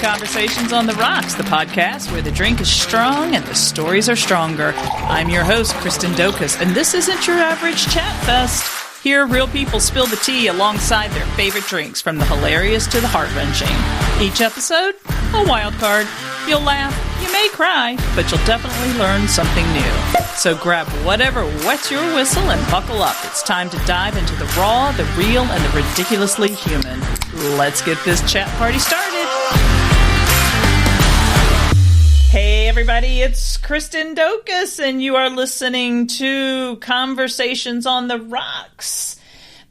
Conversations on the Rocks, the podcast where the drink is strong and the stories are stronger. I'm your host, Kristen Dokas, and this isn't your average chat fest. Here, real people spill the tea alongside their favorite drinks, from the hilarious to the heart-wrenching. Each episode, a wild card. You'll laugh, you may cry, but you'll definitely learn something new. So grab whatever wets your whistle and buckle up. It's time to dive into the raw, the real, and the ridiculously human. Let's get this chat party started. Hey everybody, it's Kristen Dokas, and you are listening to Conversations on the Rocks,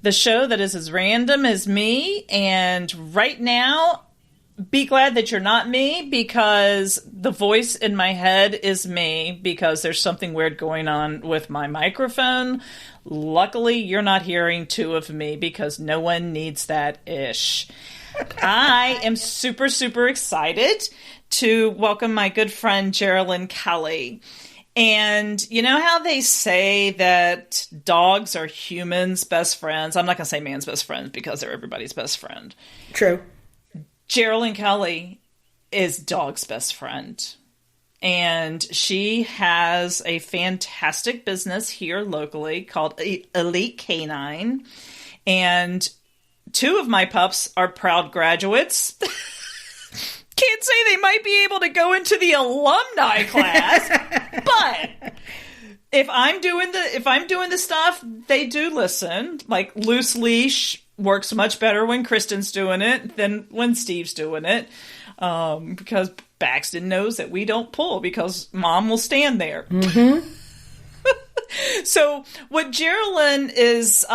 the show that is as random as me. And right now, be glad that you're not me, because the voice in my head is me, because there's something weird going on with my microphone. Luckily, you're not hearing two of me, because no one needs that ish. I am super, super excited to welcome my good friend Geralyn Kelly. And you know how they say that dogs are humans' best friends? I'm not going to say man's best friends, because they're everybody's best friend. True. Geralyn Kelly is dog's best friend. And she has a fantastic business here locally called Elite Canine. And two of my pups are proud graduates. Can't say they might be able to go into the alumni class, but if I'm doing the stuff, they do listen. Like loose leash works much better when Kristen's doing it than when Steve's doing it, because Baxton knows that we don't pull because Mom will stand there. Mm-hmm. So what Geralyn is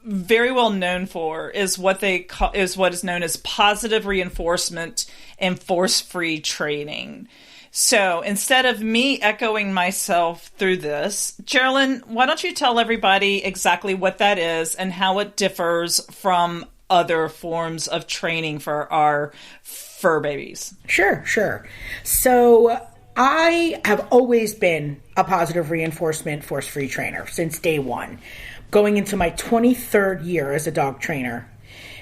very well known for is what is known as positive reinforcement and force-free training. So instead of me echoing myself through this, Geralyn, why don't you tell everybody exactly what that is and how it differs from other forms of training for our fur babies? Sure. So I have always been a positive reinforcement force-free trainer since day one, going into my 23rd year as a dog trainer.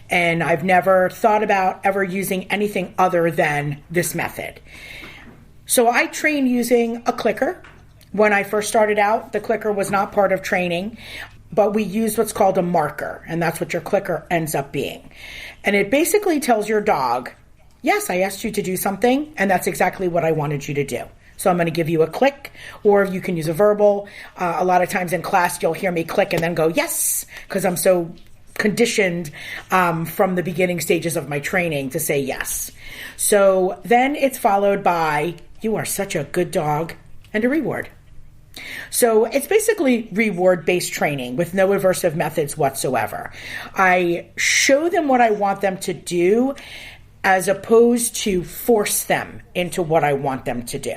And I've never thought about ever using anything other than this method. So I trained using a clicker. When I first started out, the clicker was not part of training, but we used what's called a marker, and that's what your clicker ends up being. And it basically tells your dog, yes, I asked you to do something, and that's exactly what I wanted you to do. So I'm going to give you a click, or you can use a verbal. A lot of times in class, you'll hear me click and then go, yes, because I'm so conditioned from the beginning stages of my training to say yes. So then it's followed by, you are such a good dog, and a reward. So it's basically reward-based training with no aversive methods whatsoever. I show them what I want them to do as opposed to force them into what I want them to do.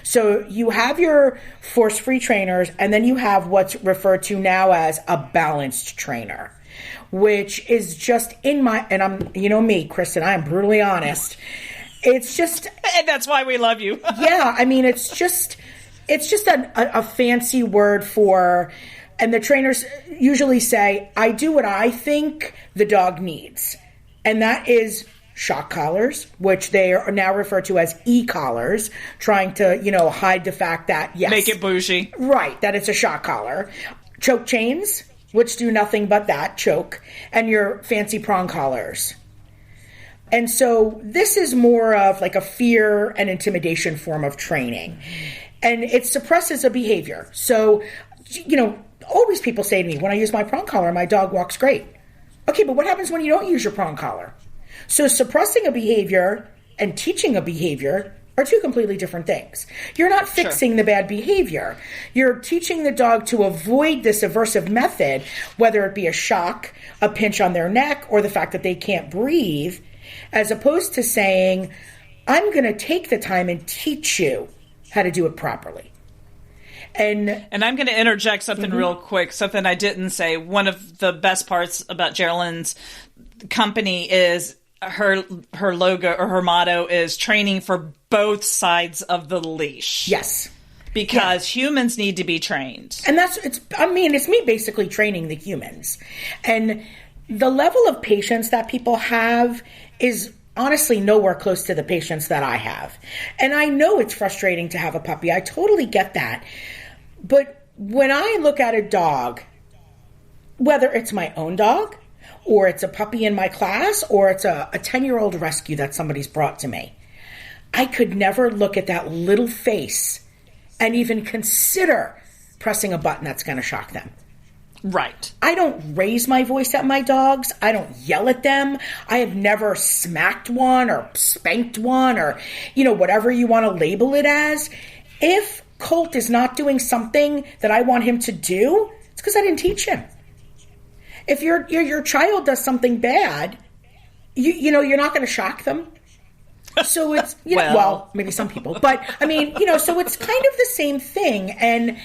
So you have your force-free trainers, and then you have what's referred to now as a balanced trainer, which is just in my, and I'm, you know me, Kristen, I am brutally honest. It's just, and that's why we love you. Yeah, I mean, it's just a fancy word for, and the trainers usually say, I do what I think the dog needs. And that is shock collars, which they are now referred to as e-collars, trying to, hide the fact that, yes. Make it bougie. Right, that it's a shock collar. Choke chains, which do nothing but that, choke, and your fancy prong collars. And so this is more of like a fear and intimidation form of training. And it suppresses a behavior. So, always people say to me, when I use my prong collar, my dog walks great. Okay, but what happens when you don't use your prong collar? So suppressing a behavior and teaching a behavior are two completely different things. You're not fixing the bad behavior. You're teaching the dog to avoid this aversive method, whether it be a shock, a pinch on their neck, or the fact that they can't breathe, as opposed to saying, I'm going to take the time and teach you how to do it properly. And I'm going to interject something real quick, something I didn't say. One of the best parts about Geralyn's company is her logo, or her motto is training for both sides of the leash. Yes. Because humans need to be trained. And it's me basically training the humans. And the level of patience that people have is honestly nowhere close to the patience that I have. And I know it's frustrating to have a puppy. I totally get that. But when I look at a dog, whether it's my own dog or it's a puppy in my class or it's a 10-year-old rescue that somebody's brought to me, I could never look at that little face and even consider pressing a button that's going to shock them. Right. I don't raise my voice at my dogs. I don't yell at them. I have never smacked one or spanked one or, whatever you want to label it as. If Colt is not doing something that I want him to do, it's because I didn't teach him. If your child does something bad, you're not going to shock them. So it's, well, maybe some people, but I mean, so it's kind of the same thing. And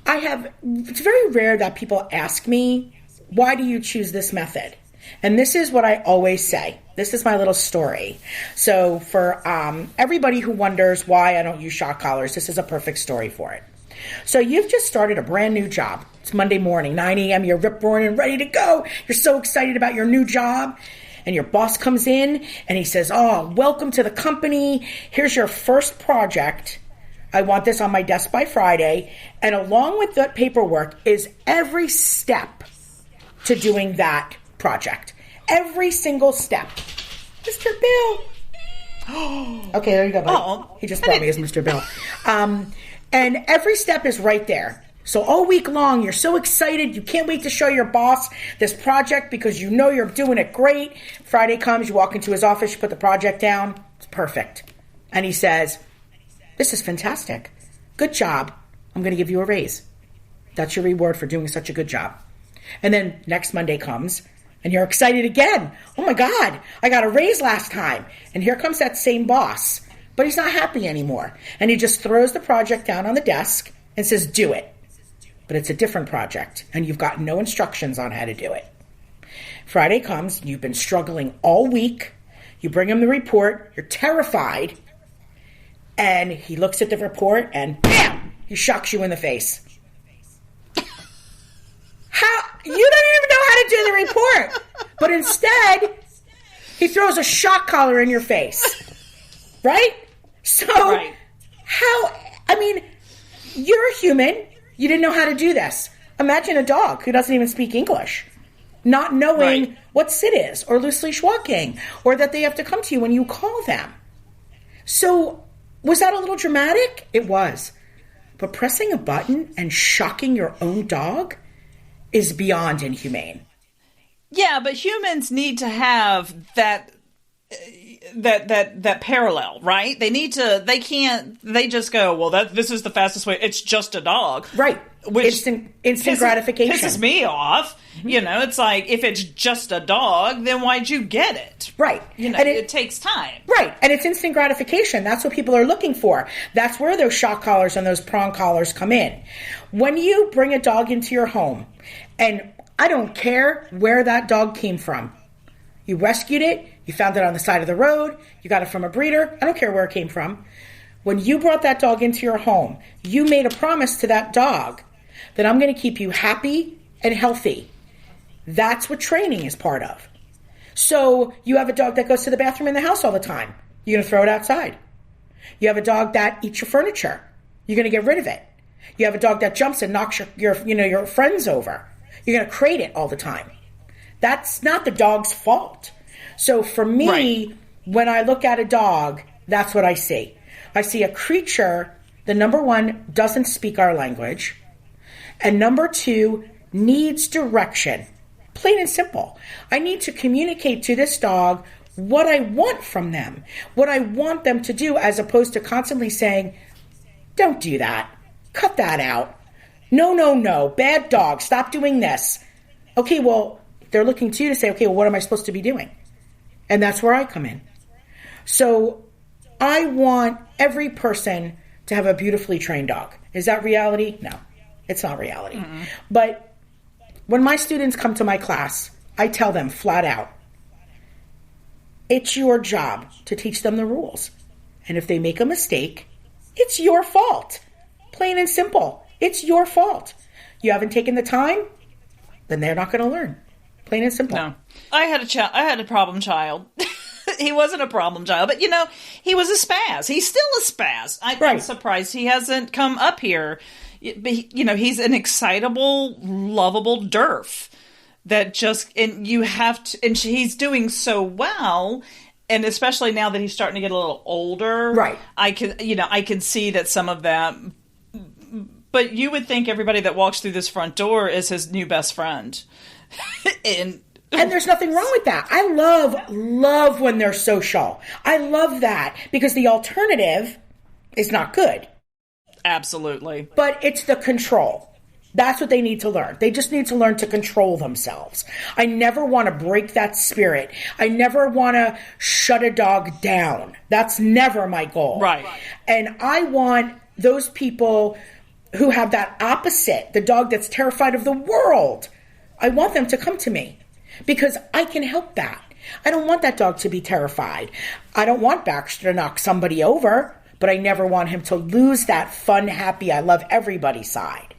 it's very rare that people ask me, why do you choose this method? And this is what I always say. This is my little story. So for everybody who wonders why I don't use shock collars, this is a perfect story for it. So you've just started a brand new job. It's Monday morning, 9 a.m. You're rip-roaring and ready to go. You're so excited about your new job. And your boss comes in and he says, oh, welcome to the company. Here's your first project. I want this on my desk by Friday. And along with that paperwork is every step to doing that project. Every single step. Mr. Bill. Okay, there you go, buddy. Oh, he just brought me as Mr. Bill. And every step is right there. So all week long, you're so excited. You can't wait to show your boss this project because you know you're doing it great. Friday comes, you walk into his office, you put the project down. It's perfect. And he says, this is fantastic. Good job. I'm going to give you a raise. That's your reward for doing such a good job. And then next Monday comes and you're excited again. Oh my God, I got a raise last time. And here comes that same boss, but he's not happy anymore. And he just throws the project down on the desk and says, do it. But it's a different project and you've got no instructions on how to do it. Friday comes, you've been struggling all week. You bring him the report, you're terrified. And he looks at the report and bam, he shocks you in the face. How? You don't even know how to do the report. But instead, he throws a shock collar in your face. Right? So, right. You're a human. You didn't know how to do this. Imagine a dog who doesn't even speak English, not knowing what sit is or loose leash walking or that they have to come to you when you call them. So was that a little dramatic? It was. But pressing a button and shocking your own dog is beyond inhumane. Yeah, but humans need to have that parallel, right? They just go, well, this is the fastest way. It's just a dog. Right. Which instant gratification. Pisses me off. Mm-hmm. It's like, if it's just a dog, then why'd you get it? Right. And it takes time. Right. And it's instant gratification. That's what people are looking for. That's where those shock collars and those prong collars come in. When you bring a dog into your home, and I don't care where that dog came from. You rescued it. You found it on the side of the road. You got it from a breeder. I don't care where it came from. When you brought that dog into your home, you made a promise to that dog that I'm going to keep you happy and healthy. That's what training is part of. So you have a dog that goes to the bathroom in the house all the time. You're going to throw it outside. You have a dog that eats your furniture. You're going to get rid of it. You have a dog that jumps and knocks your friends over. You're going to crate it all the time. That's not the dog's fault. So for me, when I look at a dog, that's what I see. I see a creature that, number one, doesn't speak our language, and number two, needs direction. Plain and simple. I need to communicate to this dog what I want from them, what I want them to do, as opposed to constantly saying, don't do that. Cut that out. No. Bad dog. Stop doing this. Okay, well, they're looking to you to say, okay, well, what am I supposed to be doing? And that's where I come in. So I want every person to have a beautifully trained dog. Is that reality? No, it's not reality. Mm-mm. But when my students come to my class, I tell them flat out, it's your job to teach them the rules. And if they make a mistake, it's your fault. Plain and simple. It's your fault. You haven't taken the time, then they're not going to learn. Plain and simple. No. I had a problem child. he wasn't a problem child, but he was a spaz. He's still a spaz. I'm surprised he hasn't come up here. But he's an excitable, lovable derf that and you have to, and he's doing so well. And especially now that he's starting to get a little older, right? I can see that some of that. But you would think everybody that walks through this front door is his new best friend, and there's nothing wrong with that. I love when they're social. I love that because the alternative is not good. Absolutely, but it's the control. That's what they need to learn. They just need to learn to control themselves. I never want to break that spirit. I never want to shut a dog down. That's never my goal. Right. And I want those people who have that opposite, the dog that's terrified of the world, I want them to come to me because I can help that. I don't want that dog to be terrified. I don't want Baxter to knock somebody over, but I never want him to lose that fun, happy, I love everybody side.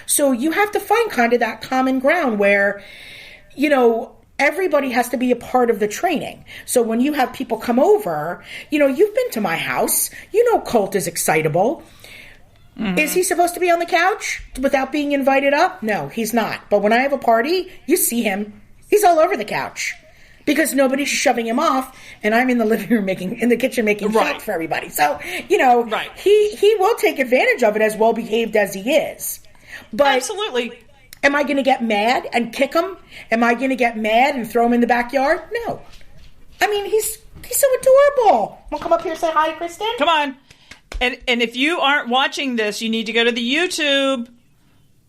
So you have to find kind of that common ground where, everybody has to be a part of the training. So when you have people come over, you've been to my house. Colt is excitable. Mm-hmm. Is he supposed to be on the couch without being invited up? No, he's not. But when I have a party, you see him. He's all over the couch because nobody's shoving him off. And I'm in the living room in the kitchen making shots for everybody. So, right. he will take advantage of it as well behaved as he is. But absolutely. Am I going to get mad and kick him? Am I going to get mad and throw him in the backyard? No. I mean, he's so adorable. Want to come up here and say hi to Kristen? Come on. And if you aren't watching this, you need to go to the YouTube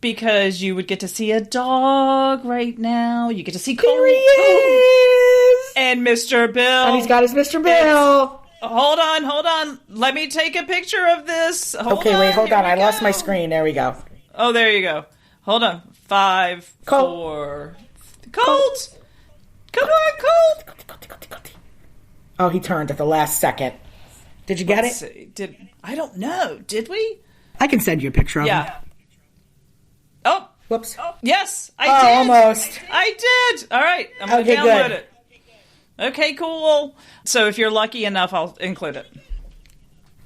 because you would get to see a dog right now. You get to see Colt. Here he is. And Mr. Bill. And he's got his Mr. Bill. Hold on. Let me take a picture of this. Hold on. I lost my screen. There we go. Oh, there you go. Hold on. 5, 4. Colt! Come on, Colt! Oh, he turned at the last second. Did you get it? See. I don't know. Did we? I can send you a picture of him. Oh. Whoops. Oh, yes, I did. Almost. I did. All right. I'm going to download it. Okay, cool. So if you're lucky enough, I'll include it.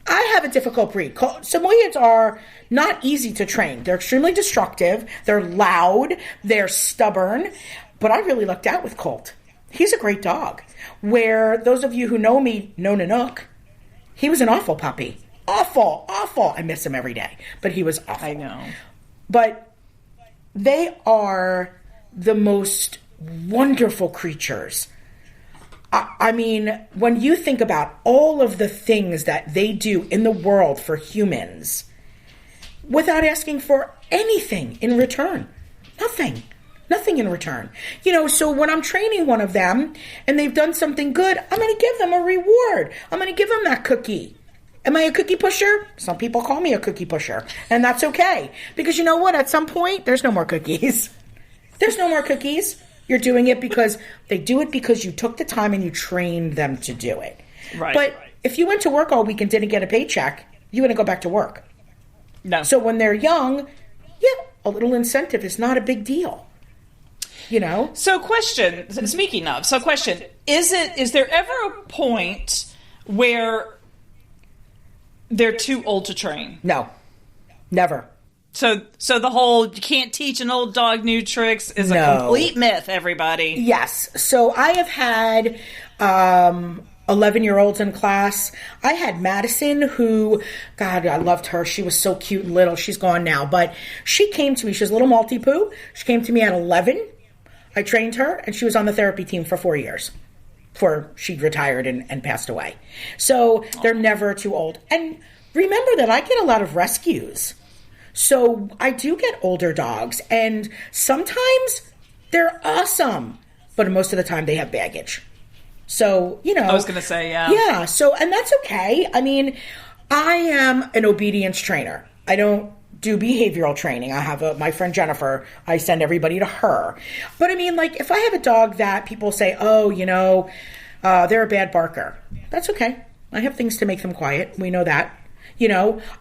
I have a difficult breed. Samoyeds are not easy to train. They're extremely destructive. They're loud. They're stubborn. But I really lucked out with Colt. He's a great dog. Where those of you who know me know Nanook, he was an awful puppy. Awful. I miss him every day. But he was awful. I know. But they are the most wonderful creatures. I mean, when you think about all of the things that they do in the world for humans without asking for anything in return, nothing in return. So when I'm training one of them and they've done something good, I'm going to give them a reward. I'm going to give them that cookie. Am I a cookie pusher? Some people call me a cookie pusher, and that's okay. Because you know what? At some point, there's no more cookies. There's no more cookies. You're doing it because they do it because you took the time and you trained them to do it. Right. But if you went to work all week and didn't get a paycheck, you're going to go back to work. No. So when they're young, a little incentive is not a big deal. So question, is there ever a point where they're too old to train? No. Never. So the whole you can't teach an old dog new tricks is a complete myth, everybody. Yes. So I have had 11-year-olds in class. I had Madison who, God, I loved her. She was so cute and little. She's gone now. But she came to me. She was a little Maltipoo. She came to me at 11. I trained her, and she was on the therapy team for 4 years before she retired and passed away. So they're never too old. And remember that I get a lot of rescues. So I do get older dogs, and sometimes they're awesome, but most of the time they have baggage. So, I was going to say, yeah. Yeah, so, and that's okay. I mean, I am an obedience trainer. I don't do behavioral training. I have my friend Jennifer. I send everybody to her. But I mean, like, if I have a dog that people say, they're a bad barker, that's okay. I have things to make them quiet. We know that,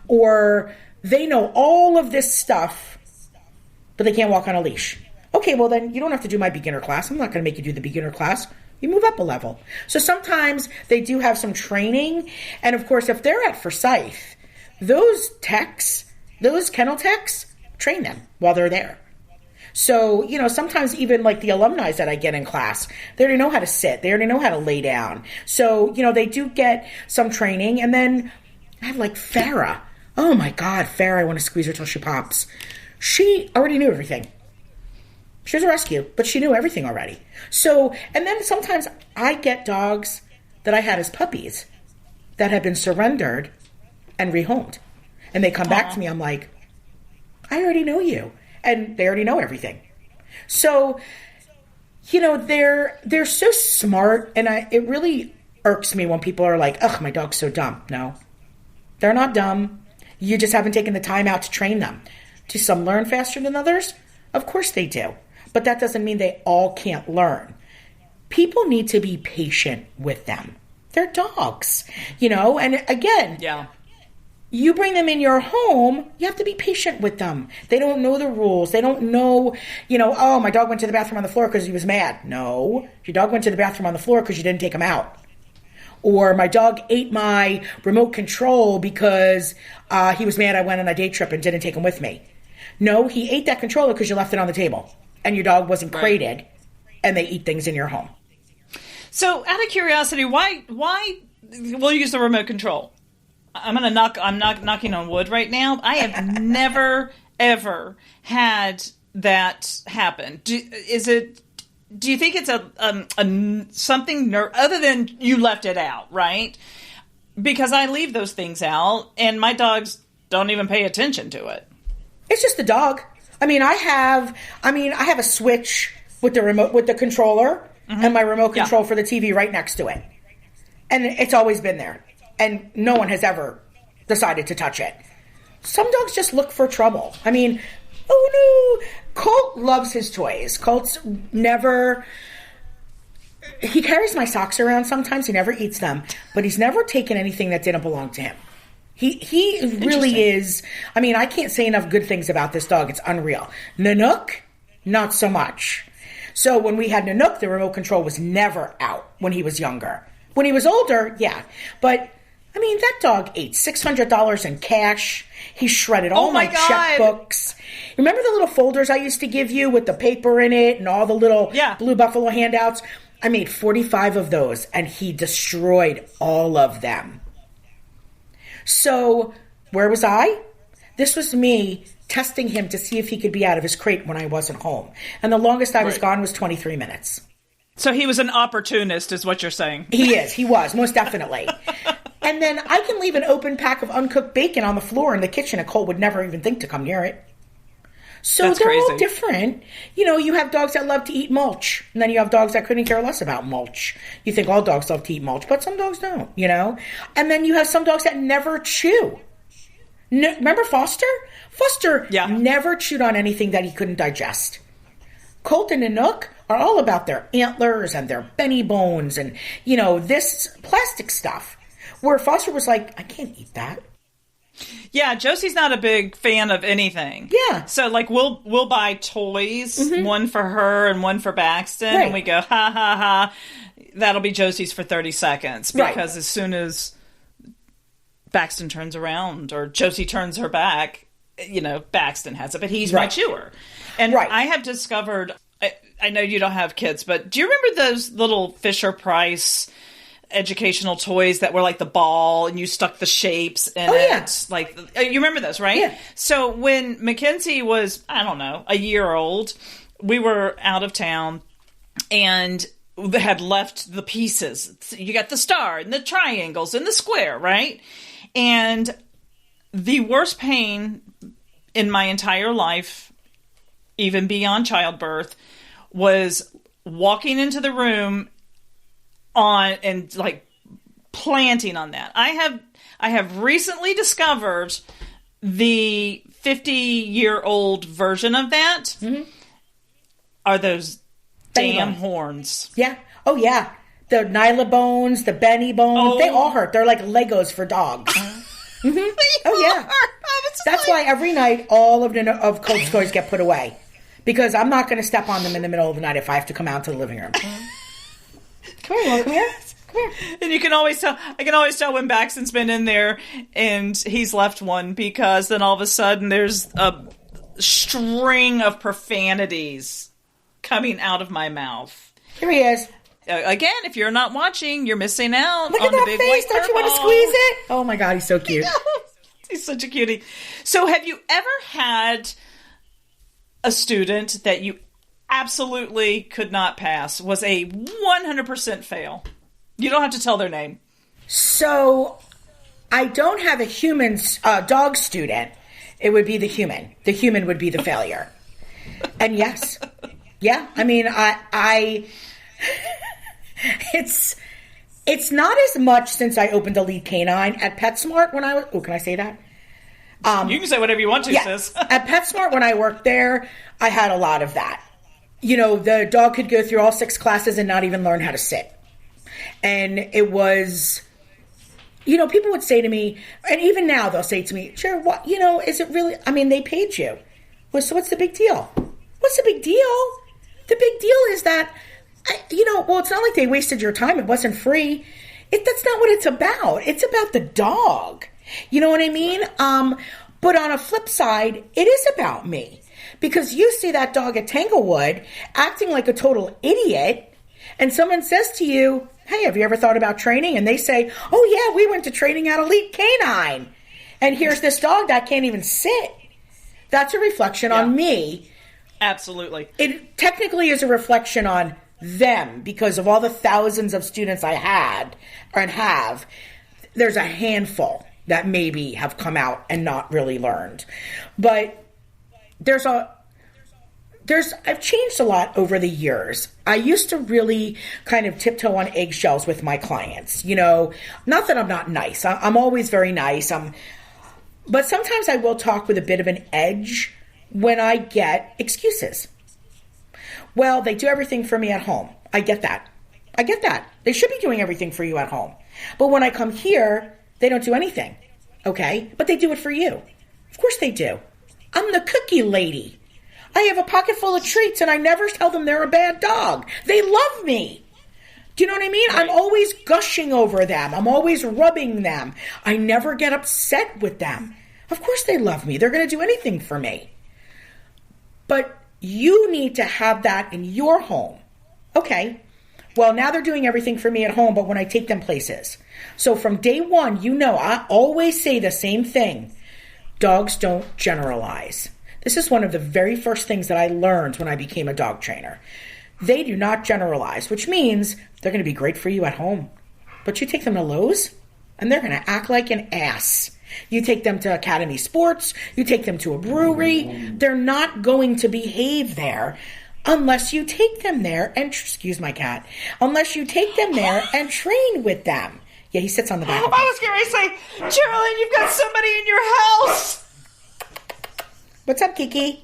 or they know all of this stuff, but they can't walk on a leash. Okay, well then you don't have to do my beginner class. I'm not going to make you do the beginner class. You move up a level. So sometimes they do have some training. And of course, if they're at Forsyth, those kennel techs, train them while they're there. So, sometimes even like the alumni that I get in class, they already know how to sit. They already know how to lay down. So, they do get some training. And then I have like Farrah. Oh my God, Farrah, I want to squeeze her till she pops. She already knew everything. She was a rescue, but she knew everything already. So, and then sometimes I get dogs that I had as puppies that have been surrendered and rehomed. And they come back to me, I'm like, I already know you. And they already know everything. So, they're so smart, and it really irks me when people are like, ugh, my dog's so dumb. No, they're not dumb. You just haven't taken the time out to train them. Do some learn faster than others? Of course they do. But that doesn't mean they all can't learn. People need to be patient with them. They're dogs, and again, you bring them in your home, you have to be patient with them. They don't know the rules. They don't know, oh, my dog went to the bathroom on the floor because he was mad. No, your dog went to the bathroom on the floor because you didn't take him out. Or my dog ate my remote control because he was mad I went on a day trip and didn't take him with me. No, he ate that controller because you left it on the table and your dog wasn't crated, and they eat things in your home. So out of curiosity, why we'll use the remote control? I'm knocking on wood right now. I have never, ever had that happen. Do you think it's something other than you left it out, right? Because I leave those things out and my dogs don't even pay attention to it. It's just the dog. I have a switch with the remote, with the controller, and my remote control for the TV right next to it. And it's always been there. And no one has ever decided to touch it. Some dogs just look for trouble. Oh no, Colt loves his toys. Colt's never, he carries my socks around sometimes. He never eats them, but he's never taken anything that didn't belong to him. He really is. I can't say enough good things about this dog. It's unreal. Nanook, not so much. So when we had Nanook, the remote control was never out when he was younger. When he was older, yeah. But, that dog ate $600 in cash. He shredded all my checkbooks. Remember the little folders I used to give you with the paper in it and all the little Blue Buffalo handouts? I made 45 of those, and he destroyed all of them. So, where was I? This was me testing him to see if he could be out of his crate when I wasn't home. And the longest I was gone was 23 minutes. So he was an opportunist, is what you're saying. He was, most definitely. And then I can leave an open pack of uncooked bacon on the floor in the kitchen, and Cole would never even think to come near it. So that's they're all different. You have dogs that love to eat mulch, and then you have dogs that couldn't care less about mulch. You think all dogs love to eat mulch, but some dogs don't, And then you have some dogs that never chew. Remember Foster? Foster never chewed on anything that he couldn't digest. Colt and Nanook are all about their antlers and their benny bones and, this plastic stuff. Where Foster was like, I can't eat that. Yeah, Josie's not a big fan of anything. Yeah. So, we'll buy toys, one for her and one for Baxton, and we go, ha, ha, ha, that'll be Josie's for 30 seconds. Because as soon as Baxton turns around or Josie turns her back, Baxton has it, but he's my chewer. And I have discovered, I know you don't have kids, but do you remember those little Fisher-Price educational toys that were like the ball and you stuck the shapes in it? You remember those, right? Yeah. So when Mackenzie was, I don't know, a year old, we were out of town and they had left the pieces. You got the star and the triangles and the square, right? And the worst pain in my entire life, even beyond childbirth, was walking into the room and planting on that. I have recently discovered the 50-year-old version of that. Mm-hmm. Are those damn horns. Yeah. Oh, yeah. The Nyla bones, the Benny bones, they all hurt. They're like Legos for dogs. Mm-hmm. Oh, yeah. That's why every night all of Colt's toys get put away. Because I'm not going to step on them in the middle of the night if I have to come out to the living room. Come here, come here. Come here. And you can always tell, I can always tell when Baxton's been in there and he's left one, because then all of a sudden there's a string of profanities coming out of my mouth. Here he is. Again, if you're not watching, you're missing out. Look on at that the big face. white Don't you want to furball. squeeze it? Oh my God, he's so cute. He's such a cutie. So have you ever had a student that you absolutely could not pass, was a 100% fail? You don't have to tell their name. So I don't have a human dog student. It would be the human. The human would be the failure. And yes. Yeah. I mean, I it's not as much since I opened Elite Canine at PetSmart when I was, can I say that? You can say whatever you want to, sis. At PetSmart when I worked there, I had a lot of that. You know, the dog could go through all 6 classes and not even learn how to sit. And it was, you know, people would say to me, and even now they'll say to me, sure, what, you know, is it really, I mean, they paid you. Well, so what's the big deal? What's the big deal? The big deal is that, it's not like they wasted your time. It wasn't free. That's not what it's about. It's about the dog. You know what I mean? But on a flip side, it is about me. Because you see that dog at Tanglewood acting like a total idiot, and someone says to you, hey, have you ever thought about training? And they say, oh yeah, we went to training at Elite Canine. And here's this dog that can't even sit. That's a reflection on me. Absolutely. It technically is a reflection on them, because of all the thousands of students I had and have, there's a handful that maybe have come out and not really learned. But I've changed a lot over the years. I used to really kind of tiptoe on eggshells with my clients. You know, not that I'm not nice. I'm always very nice. But sometimes I will talk with a bit of an edge when I get excuses. Well, they do everything for me at home. I get that. They should be doing everything for you at home. But when I come here, they don't do anything. Okay? But they do it for you. Of course they do. I'm the cookie lady. I have a pocket full of treats and I never tell them they're a bad dog. They love me. Do you know what I mean? Right. I'm always gushing over them. I'm always rubbing them. I never get upset with them. Of course they love me. They're going to do anything for me. But you need to have that in your home. Okay. Well, now they're doing everything for me at home, but when I take them places. So from day one, I always say the same thing. Dogs don't generalize. This is one of the very first things that I learned when I became a dog trainer. They do not generalize, which means they're going to be great for you at home. But you take them to Lowe's, and they're going to act like an ass. You take them to Academy Sports, you take them to a brewery, they're not going to behave there unless you take them there and, excuse my cat, unless you take them there and train with them. Yeah, he sits on the back of me. I was going to say, Geralyn, you've got somebody in your house. What's up, Kiki?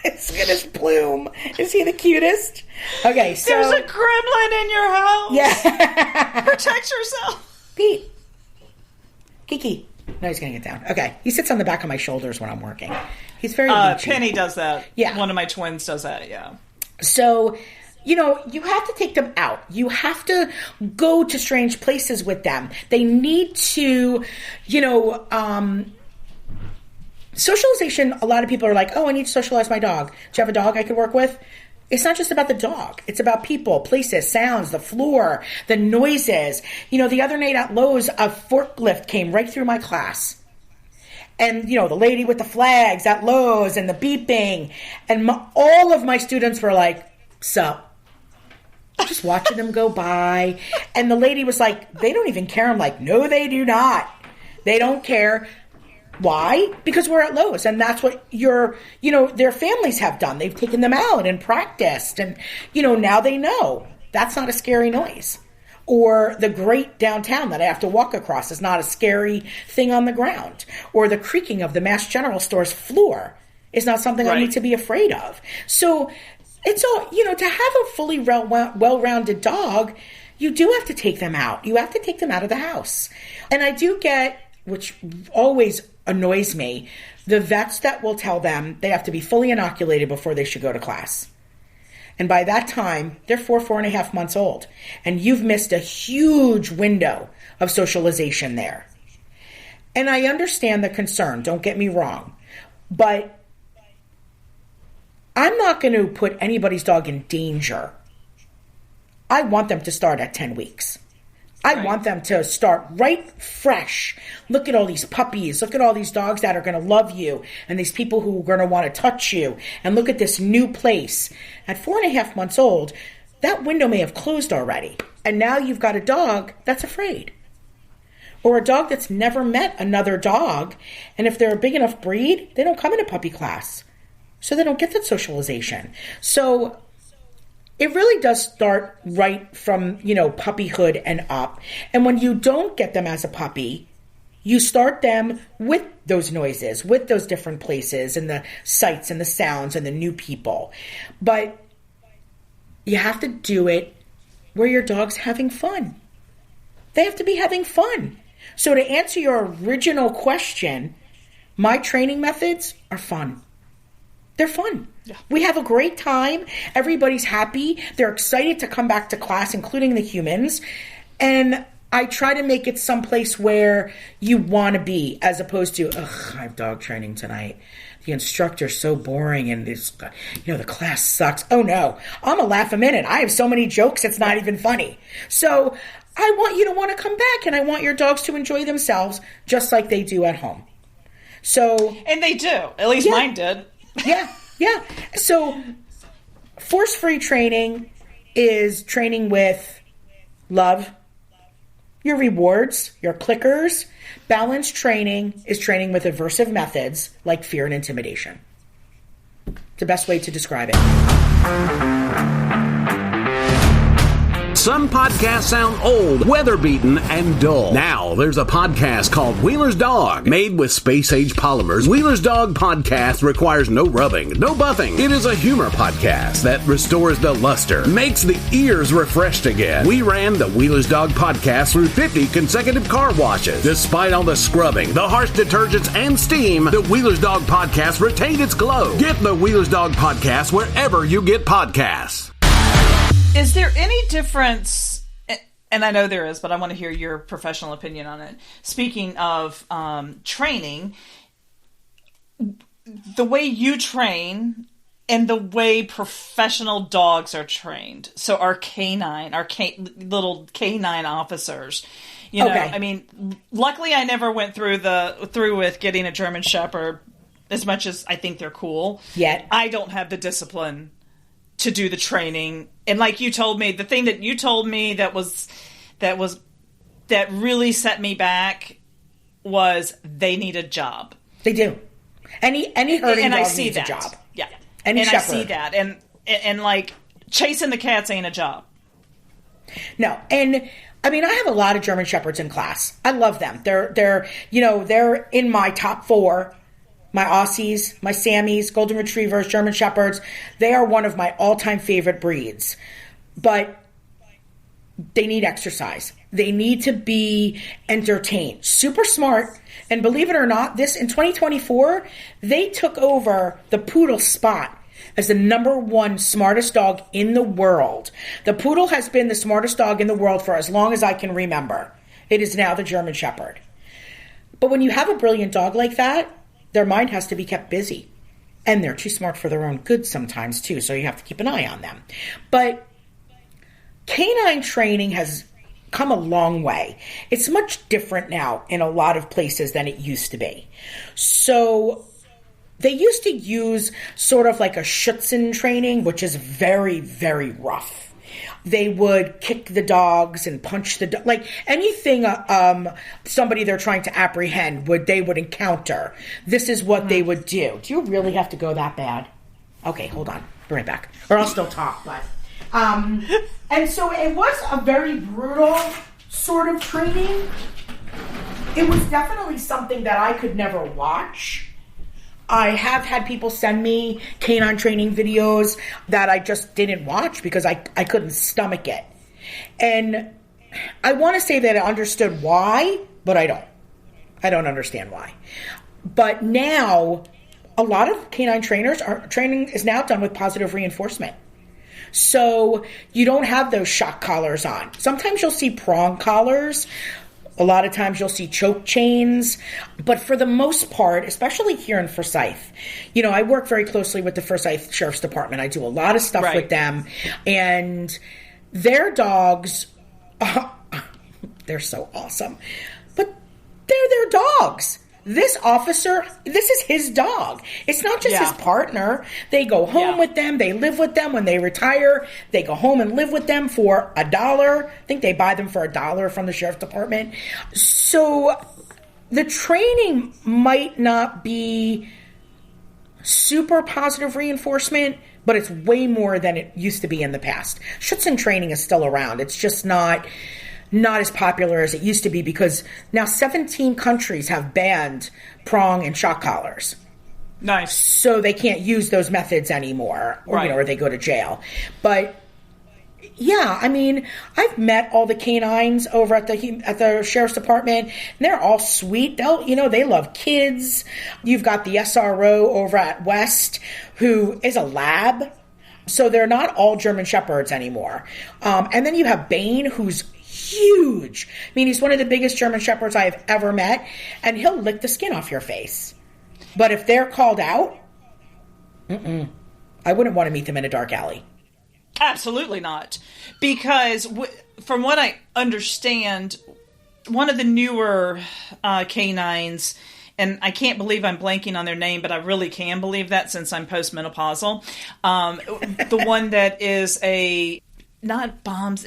Look at his plume. Is he the cutest? Okay, so... There's a gremlin in your house. Yeah. Protect yourself. Pete. Kiki. No, he's going to get down. Okay. He sits on the back of my shoulders when I'm working. He's very leechy. Penny does that. Yeah. One of my twins does that, yeah. So, you have to take them out. You have to go to strange places with them. They need to, socialization, a lot of people are like, oh, I need to socialize my dog. Do you have a dog I could work with? It's not just about the dog. It's about people, places, sounds, the floor, the noises. The other night at Lowe's, a forklift came right through my class. And, the lady with the flags at Lowe's and the beeping. And all of my students were like, sup? Just watching them go by. And the lady was like, they don't even care. I'm like, no, they do not. They don't care. Why? Because we're at Lowe's, and that's what their families have done. They've taken them out and practiced, and, now they know that's not a scary noise. Or the grate downtown that I have to walk across is not a scary thing on the ground. Or the creaking of the Mass General Store's floor is not something I need to be afraid of. So it's all, to have a fully well-rounded dog, you do have to take them out. You have to take them out of the house. And I do get, which always annoys me, the vets that will tell them they have to be fully inoculated before they should go to class. And by that time, they're 4.5 months old. And you've missed a huge window of socialization there. And I understand the concern, don't get me wrong. But I'm not going to put anybody's dog in danger. I want them to start at 10 weeks. I want them to start right fresh. Look at all these puppies. Look at all these dogs that are going to love you and these people who are going to want to touch you. And look at this new place. At 4.5 months old, that window may have closed already. And now you've got a dog that's afraid. Or a dog that's never met another dog. And if they're a big enough breed, they don't come into puppy class. So they don't get that socialization. So it really does start right from, puppyhood and up. And when you don't get them as a puppy, you start them with those noises, with those different places and the sights and the sounds and the new people. But you have to do it where your dog's having fun. They have to be having fun. So to answer your original question, my training methods are fun. They're fun. Yeah. We have a great time. Everybody's happy. They're excited to come back to class, including the humans. And I try to make it someplace where you want to be, as opposed to, I have dog training tonight. The instructor's so boring and this, the class sucks. Oh no, I'm a laugh a minute. I have so many jokes, it's not even funny. So I want you to want to come back, and I want your dogs to enjoy themselves just like they do at home. So, and they do. At least mine did. Yeah. So force-free training is training with love, your rewards, your clickers. Balanced training is training with aversive methods like fear and intimidation. It's the best way to describe it. Some podcasts sound old, weather-beaten, and dull. Now, there's a podcast called Wheeler's Dog. Made with space-age polymers, Wheeler's Dog podcast requires no rubbing, no buffing. It is a humor podcast that restores the luster, makes the ears refreshed again. We ran the Wheeler's Dog podcast through 50 consecutive car washes. Despite all the scrubbing, the harsh detergents, and steam, the Wheeler's Dog podcast retained its glow. Get the Wheeler's Dog podcast wherever you get podcasts. Is there any difference, and I know there is, but I want to hear your professional opinion on it. Speaking of training, the way you train and the way professional dogs are trained. So our little canine officers, Okay. I mean, luckily I never went through with getting a German Shepherd, as much as I think they're cool. Yet. I don't have the discipline to do the training. And like you told me, the thing that you told me that really set me back was they need a job. They do. Any herding and dog I see needs that. a job. Yeah. Any and shepherd. I see that. And like chasing the cats ain't a job. No. And I mean, I have a lot of German Shepherds in class. I love them. They're in my top 4. My Aussies, my Sammies, Golden Retrievers, German Shepherds, they are one of my all-time favorite breeds. But they need exercise. They need to be entertained. Super smart. And believe it or not, in 2024, they took over the Poodle spot as the #1 smartest dog in the world. The Poodle has been the smartest dog in the world for as long as I can remember. It is now the German Shepherd. But when you have a brilliant dog like that, their mind has to be kept busy. And they're too smart for their own good sometimes, too, so you have to keep an eye on them. But canine training has come a long way. It's much different now in a lot of places than it used to be. So they used to use sort of like a Schutzen training, which is very, very rough. They would kick the dogs and punch the dog, like anything somebody they're trying to apprehend they would encounter. This is what they would do. Do you really have to go that bad? Okay, hold on. Be right back. Or I'll still talk, but and so it was a very brutal sort of training. It was definitely something that I could never watch. I have had people send me canine training videos that I just didn't watch because I couldn't stomach it. And I want to say that I understood why, but I don't. I don't understand why. But now, a lot of canine training is now done with positive reinforcement. So you don't have those shock collars on. Sometimes you'll see prong collars. A lot of times you'll see choke chains. But for the most part, especially here in Forsyth, I work very closely with the Forsyth Sheriff's Department. I do a lot of stuff with them. And their dogs, they're so awesome. But they're their dogs. This officer, this is his dog. It's not just his partner. They go home with them. They live with them. When they retire, they go home and live with them for $1. I think they buy them for $1 from the sheriff's department. So the training might not be super positive reinforcement, but it's way more than it used to be in the past. Schützen training is still around. It's just not as popular as it used to be because now 17 countries have banned prong and shock collars. Nice. So they can't use those methods anymore, or, or they go to jail. But yeah, I mean, I've met all the canines over at the sheriff's department, and they're all sweet. They love kids. You've got the SRO over at West, who is a lab. So they're not all German Shepherds anymore. And then you have Bane, who's huge. I mean, he's one of the biggest German Shepherds I have ever met, and he'll lick the skin off your face. But if they're called out, I wouldn't want to meet them in a dark alley. Absolutely not. Because from what I understand, one of the newer canines, and I can't believe I'm blanking on their name, but I really can believe that since I'm postmenopausal, the one that is not bombs,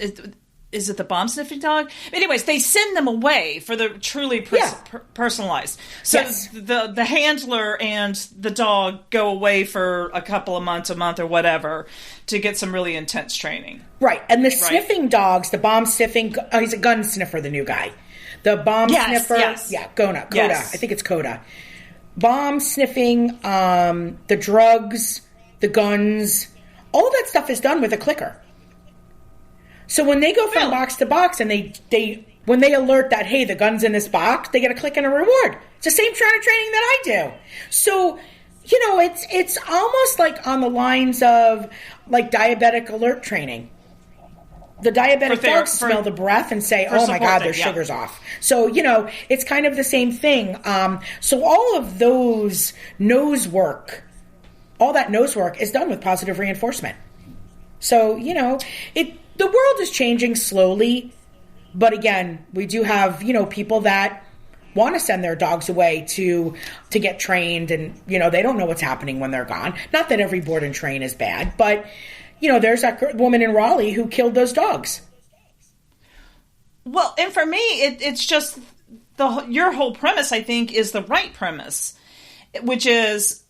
is it the bomb sniffing dog? Anyways, they send them away for the truly personalized. So the handler and the dog go away for a couple of months, a month or whatever to get some really intense training. Right. And the sniffing dogs, the bomb sniffing, he's a gun sniffer, the new guy. The bomb sniffer. Yes. Yeah, Coda. Yes. I think it's Coda. Bomb sniffing, the drugs, the guns, all that stuff is done with a clicker. So when they go from box to box and when they alert that, hey, the gun's in this box, they get a click and a reward. It's the same kind of training that I do. So, it's almost like on the lines of like diabetic alert training. The diabetic dogs smell the breath and say, oh my God, their sugar's off. So, it's kind of the same thing. So all of those nose work is done with positive reinforcement. So, the world is changing slowly, but again, we do have, people that want to send their dogs away to get trained, and, they don't know what's happening when they're gone. Not that every board and train is bad, but, there's that woman in Raleigh who killed those dogs. Well, and for me, it's just your whole premise, I think, is the right premise, which is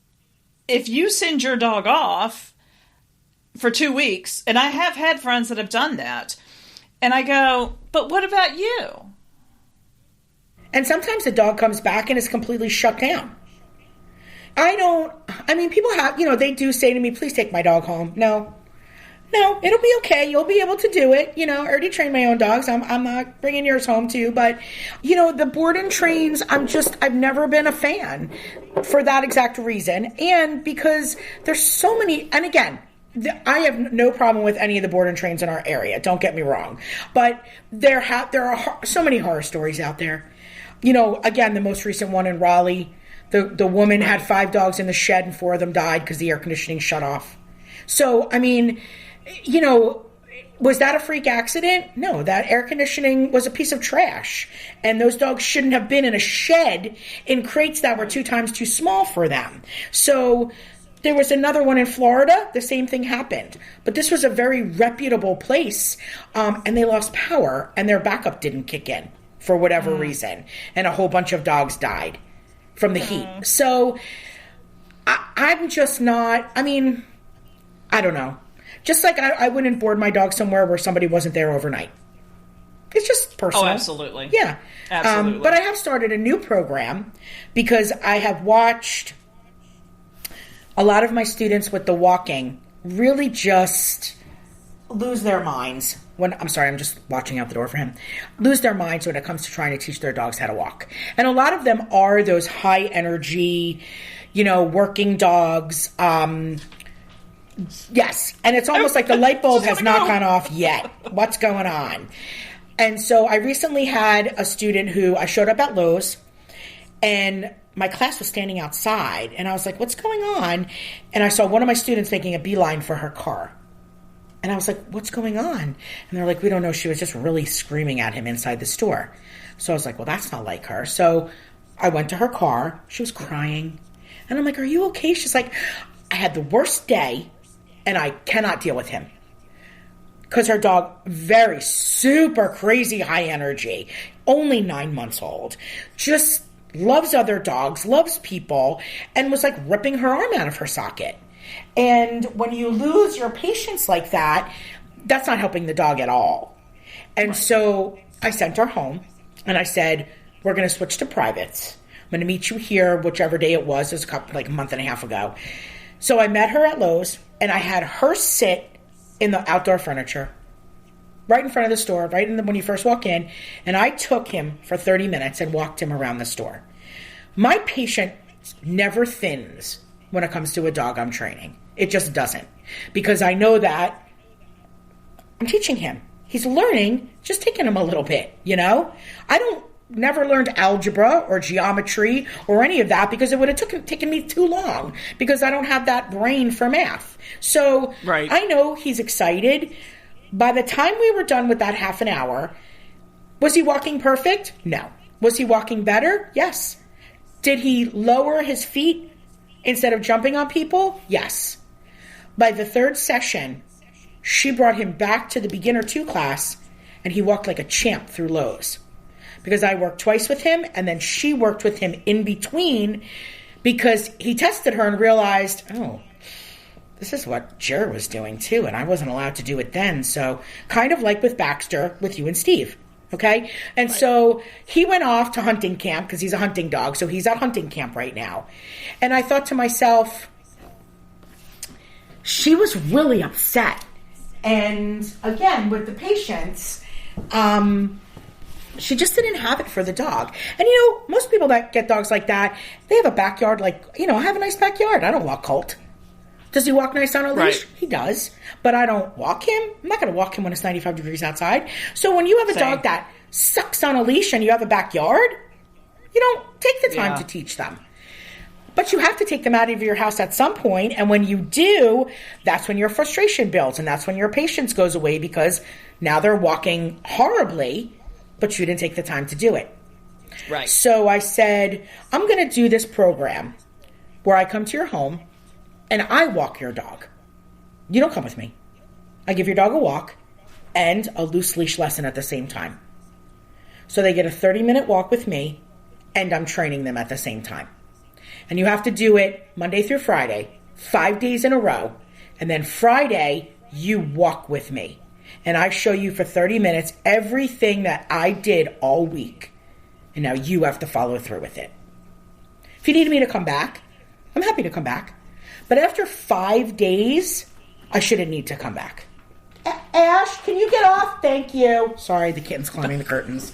if you send your dog off for 2 weeks, and I have had friends that have done that, and I go, but what about you? And sometimes the dog comes back and is completely shut down. People have, they do say to me, please take my dog home. No, it'll be okay. You'll be able to do it. I already trained my own dogs. I'm not bringing yours home too. But, the board and trains, I've never been a fan for that exact reason. And because there's so many, and again, I have no problem with any of the board and trains in our area. Don't get me wrong. But there are so many horror stories out there. Again, the most recent one in Raleigh, the woman had 5 dogs in the shed and 4 of them died because the air conditioning shut off. So, was that a freak accident? No, that air conditioning was a piece of trash. And those dogs shouldn't have been in a shed in crates that were 2 times too small for them. So there was another one in Florida. The same thing happened. But this was a very reputable place. And they lost power and their backup didn't kick in for whatever reason. And a whole bunch of dogs died from the heat. So I'm just not, I don't know. Just like I wouldn't board my dog somewhere where somebody wasn't there overnight. It's just personal. Oh, absolutely. Yeah. Absolutely. But I have started a new program because I have watched a lot of my students with the walking really just lose their minds when, I'm sorry, I'm just watching out the door for him, lose their minds when it comes to trying to teach their dogs how to walk. And a lot of them are those high energy, working dogs, Yes. And it's almost like the light bulb has not gone off yet. What's going on? And so I recently had a student who I showed up at Lowe's, and my class was standing outside, and I was like, what's going on? And I saw one of my students making a beeline for her car. And I was like, what's going on? And they're like, we don't know. She was just really screaming at him inside the store. So I was like, well, that's not like her. So I went to her car. She was crying. And I'm like, are you okay? She's like, I had the worst day, and I cannot deal with him. Because her dog, very super crazy high energy, only 9 months old, just loves other dogs, loves people, and was like ripping her arm out of her socket. And when you lose your patience like that, that's not helping the dog at all. And so I sent her home, and I said, we're going to switch to privates. I'm going to meet you here, whichever day it was. It was like a month and a half ago. So I met her at Lowe's, and I had her sit in the outdoor furniture, right in front of the store, when you first walk in, and I took him for 30 minutes and walked him around the store. My patience never thins when it comes to a dog I'm training. It just doesn't. Because I know that I'm teaching him. He's learning, just taking him a little bit, you know? Never learned algebra or geometry or any of that because it would have taken me too long because I don't have that brain for math. So I know he's excited. By the time we were done with that half an hour, was he walking perfect? No. Was he walking better? Yes. Did he lower his feet instead of jumping on people? Yes. By the third session, she brought him back to the beginner 2 class, and he walked like a champ through Lowe's. Because I worked twice with him, and then she worked with him in between because he tested her and realized, oh, this is what Jer was doing too, and I wasn't allowed to do it then. So kind of like with Baxter, with you and Steve, okay? And so he went off to hunting camp because he's a hunting dog, so he's at hunting camp right now. And I thought to myself, she was really upset. And again, with the patients, she just didn't have it for the dog. And, you know, most people that get dogs like that, they have a backyard like, you know, I have a nice backyard. I don't walk Colt. Does he walk nice on a leash? Right. He does. But I don't walk him. I'm not going to walk him when it's 95 degrees outside. So when you have a dog that sucks on a leash and you have a backyard, you don't take the time to teach them. But you have to take them out of your house at some point. And when you do, that's when your frustration builds. And that's when your patience goes away because now they're walking horribly, but you didn't take the time to do it. Right. So I said, I'm going to do this program where I come to your home and I walk your dog. You don't come with me. I give your dog a walk and a loose leash lesson at the same time. So they get a 30-minute walk with me and I'm training them at the same time. And you have to do it Monday through Friday, 5 days in a row. And then Friday, you walk with me. And I show you for 30 minutes everything that I did all week. And now you have to follow through with it. If you need me to come back, I'm happy to come back. But after 5 days, I shouldn't need to come back. Ash, can you get off? Thank you. Sorry, the kitten's climbing the curtains.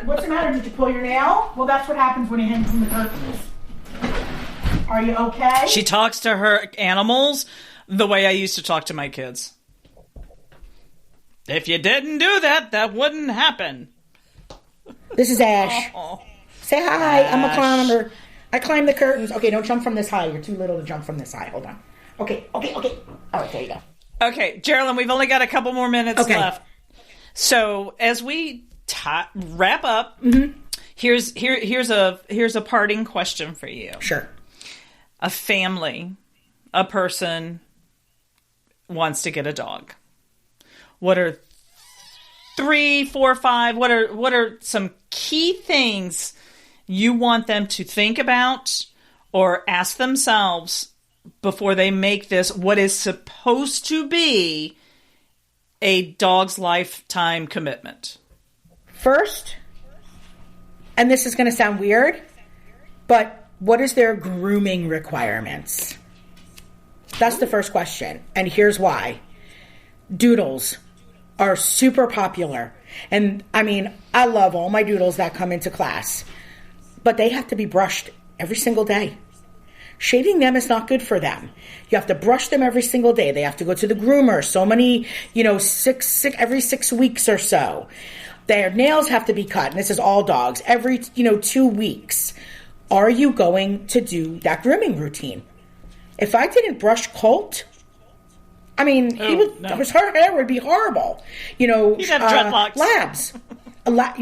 What's the matter? Did you pull your nail? Well, that's what happens when you hang from the curtains. Are you okay? She talks to her animals the way I used to talk to my kids. If you didn't do that, that wouldn't happen. This is Ash. Oh. Say hi. Ash. I'm a climber. I climb the curtains. Okay, don't jump from this high. You're too little to jump from this high. Hold on. Okay. All right, there you go. Okay, Geralyn, we've only got a couple more minutes left. So as we wrap up, here's a parting question for you. Sure. A family, a person wants to get a dog. What are 3, 4, 5? What are some key things you want them to think about or ask themselves before they make this what is supposed to be a dog's lifetime commitment? First, and this is going to sound weird, but what is their grooming requirements? That's the first question. And here's why. Doodles are super popular. And I mean, I love all my doodles that come into class, but they have to be brushed every single day. Shaving them is not good for them. You have to brush them every single day. They have to go to the groomer so many, every 6 weeks or so. Their nails have to be cut, and this is all dogs, every, 2 weeks. Are you going to do that grooming routine? If I didn't brush Colt, her hair would be horrible. He'd have dreadlocks. Labs.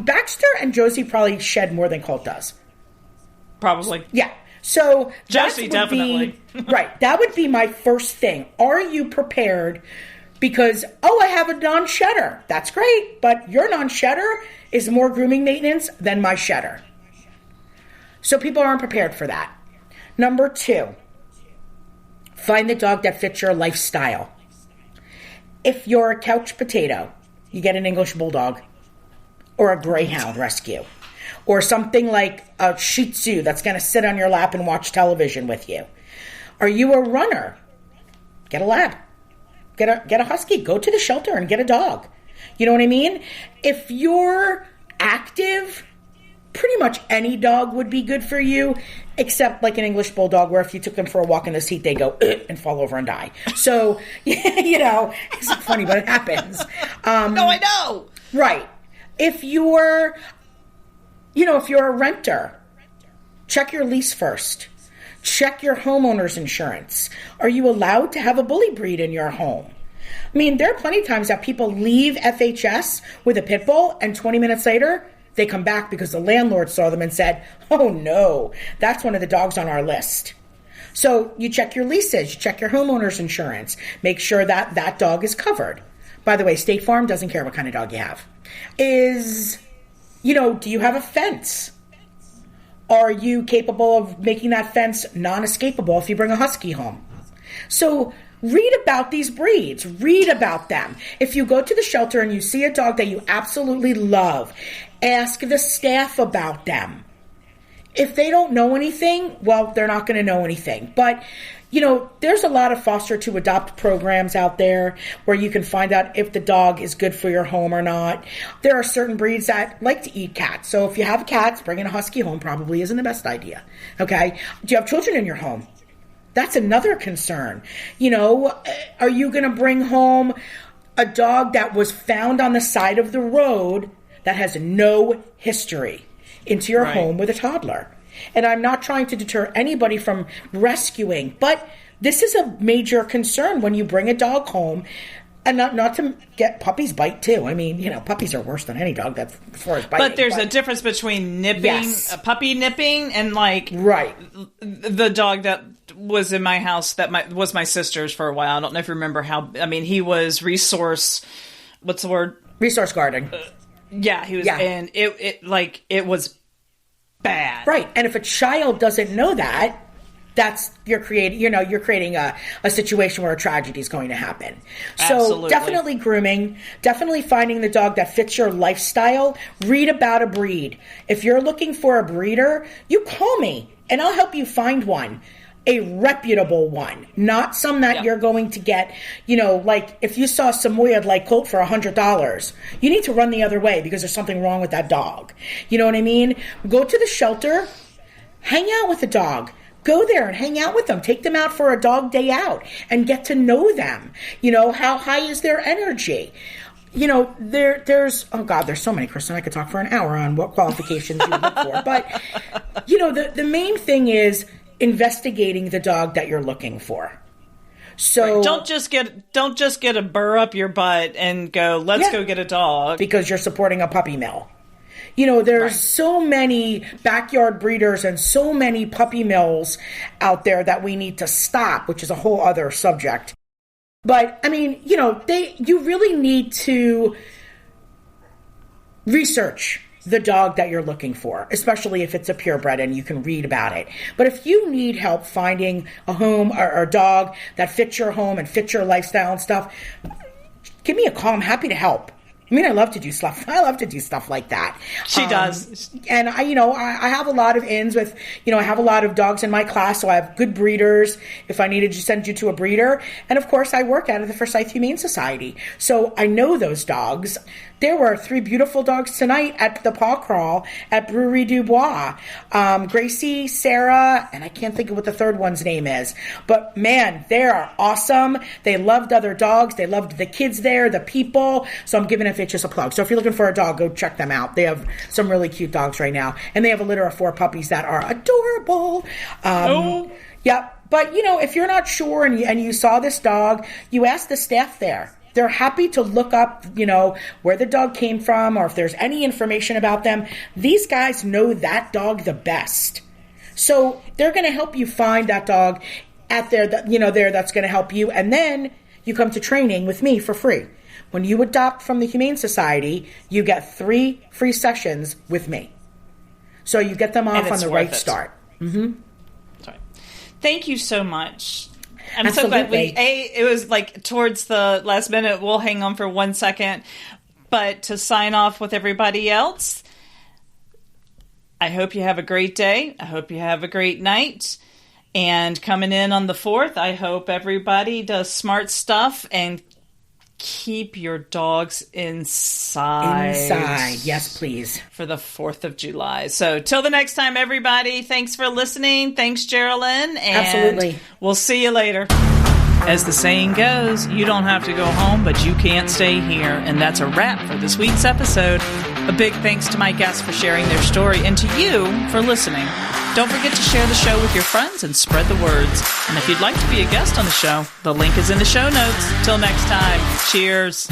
Baxter and Josie probably shed more than Colt does. Probably. Yeah. So Josie definitely. Right. That would be my first thing. Are you prepared? Because, I have a non-shedder. That's great. But your non-shedder is more grooming maintenance than my shedder. So people aren't prepared for that. Number 2, find the dog that fits your lifestyle. If you're a couch potato, you get an English Bulldog or a Greyhound Rescue or something like a Shih Tzu that's going to sit on your lap and watch television with you. Are you a runner? Get a lab. Get a husky. Go to the shelter and get a dog. You know what I mean? If you're active, pretty much any dog would be good for you, except like an English Bulldog where if you took them for a walk in the seat, they go and fall over and die. So, it's not funny, but it happens. No, I know. Right. If you're a renter, check your lease first. Check your homeowner's insurance. Are you allowed to have a bully breed in your home? I mean, there are plenty of times that people leave FHS with a pit bull and 20 minutes later, they come back because the landlord saw them and said, oh no, that's one of the dogs on our list. So you check your leases, you check your homeowner's insurance, make sure that that dog is covered. By the way, State Farm doesn't care what kind of dog you have. Do you have a fence? Are you capable of making that fence non-escapable if you bring a husky home? So read about these breeds. Read about them. If you go to the shelter and you see a dog that you absolutely love, ask the staff about them. If they don't know anything, well, they're not going to know anything. But, there's a lot of foster to adopt programs out there where you can find out if the dog is good for your home or not. There are certain breeds that like to eat cats. So if you have cats, bringing a husky home probably isn't the best idea. Okay? Do you have children in your home? That's another concern. Are you going to bring home a dog that was found on the side of the road that has no history into your home with a toddler? And I'm not trying to deter anybody from rescuing, but this is a major concern when you bring a dog home. And not to get puppies bite too. I mean, puppies are worse than any dog that's as far as biting. But there's a difference between nipping, a puppy nipping, and the dog that was in my house that was my sister's for a while. I don't know if you remember how. I mean, he was what's the word? Resource guarding. Yeah, he was, and it was bad. Right, and if a child doesn't know that, you're creating a situation where a tragedy is going to happen. So Absolutely. Definitely grooming, definitely finding the dog that fits your lifestyle. Read about a breed. If you're looking for a breeder, you call me and I'll help you find one. A reputable one, not some that you're going to get, like if you saw Samoyed like Colt for $100, you need to run the other way because there's something wrong with that dog. You know what I mean? Go to the shelter, hang out with the dog. Go there and hang out with them. Take them out for a dog day out and get to know them. How high is their energy? There's so many, Kristen. I could talk for an hour on what qualifications you look for. But, the main thing is investigating the dog that you're looking for. So right. Don't just get a burr up your butt and go, let's go get a dog. Because you're supporting a puppy mill. There's so many backyard breeders and so many puppy mills out there that we need to stop, which is a whole other subject. But, you really need to research the dog that you're looking for, especially if it's a purebred and you can read about it. But if you need help finding a home or a dog that fits your home and fits your lifestyle and stuff, give me a call. I'm happy to help. I mean, I love to do stuff. I love to do stuff like that. She does. And I have a lot of ins with, I have a lot of dogs in my class, so I have good breeders if I needed to send you to a breeder. And of course, I work out of the Forsyth Humane Society. So I know those dogs. There were 3 beautiful dogs tonight at the paw crawl at Brewery du Bois. Gracie, Sarah, and I can't think of what the third one's name is. But man, they are awesome. They loved other dogs. They loved the kids there, the people. So I'm giving it just a plug. So if you're looking for a dog, go check them out. They have some really cute dogs right now. And they have a litter of 4 puppies that are adorable. Yeah. But, if you're not sure and you saw this dog, you ask the staff there. They're happy to look up, where the dog came from or if there's any information about them. These guys know that dog the best. So they're going to help you find that dog at there that's going to help you. And then you come to training with me for free. When you adopt from the Humane Society, you get 3 free sessions with me. So you get them off on the right start. Mm-hmm. Sorry. Thank you so much. I'm Absolutely. so glad it was like towards the last minute. We'll hang on for 1 second. But to sign off with everybody else, I hope you have a great day. I hope you have a great night. And coming in on the 4th, I hope everybody does smart stuff and keep your dogs inside. Yes, please. For the 4th of July. So till the next time, everybody, thanks for listening. Thanks, Geralyn. And absolutely. We'll see you later. As the saying goes, you don't have to go home, but you can't stay here. And that's a wrap for this week's episode. A big thanks to my guests for sharing their story and to you for listening. Don't forget to share the show with your friends and spread the words. And if you'd like to be a guest on the show, the link is in the show notes. Till next time, cheers.